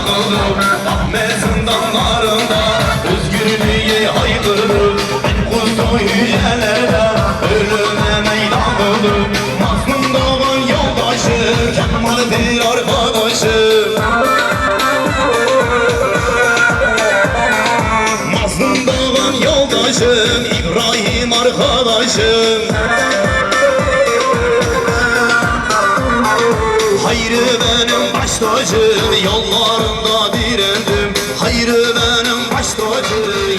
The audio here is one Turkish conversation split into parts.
takıldım. Ahmet zindanlarında özgürlüğe haykırdım. Ben kustu yücelerde ölüme meydan kıldım. Mazlum doğan yoldaşım, Kemal'dir arkadaşım. Mazlum doğan yoldaşım, İbrahim arkadaşım. Hayrı benim baş tacım, yollarında direndim. Hayrı benim baş tacım.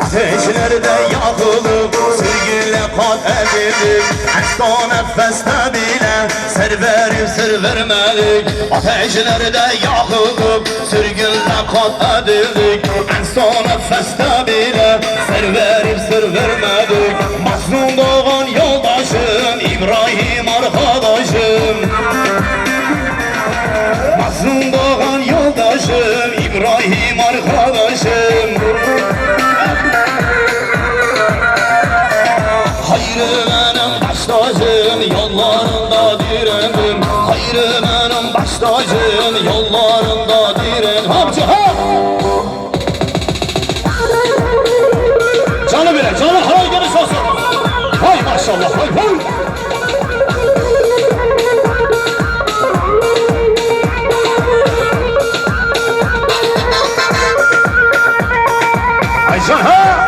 Ateşlerde yakılıp sürgünle kat edildik. En nefeste bile ser verip sır vermedik. Ateşlerde yakılıp sürgünle kat edildik. En son nefeste bile ser verip sır vermedik. Mazlum doğan yoldaşım, İbrahim arkadaşım. Mazlum doğan yoldaşım, İbrahim arkadaşım. Hayrı benim baş tacım, yollarında direndim. Hayrı benim baş tacım, yollarında direndim. Hamcı ha! Canı bile, canı haray geri sosun. Hay maşallah, hay hay! Aycan ha!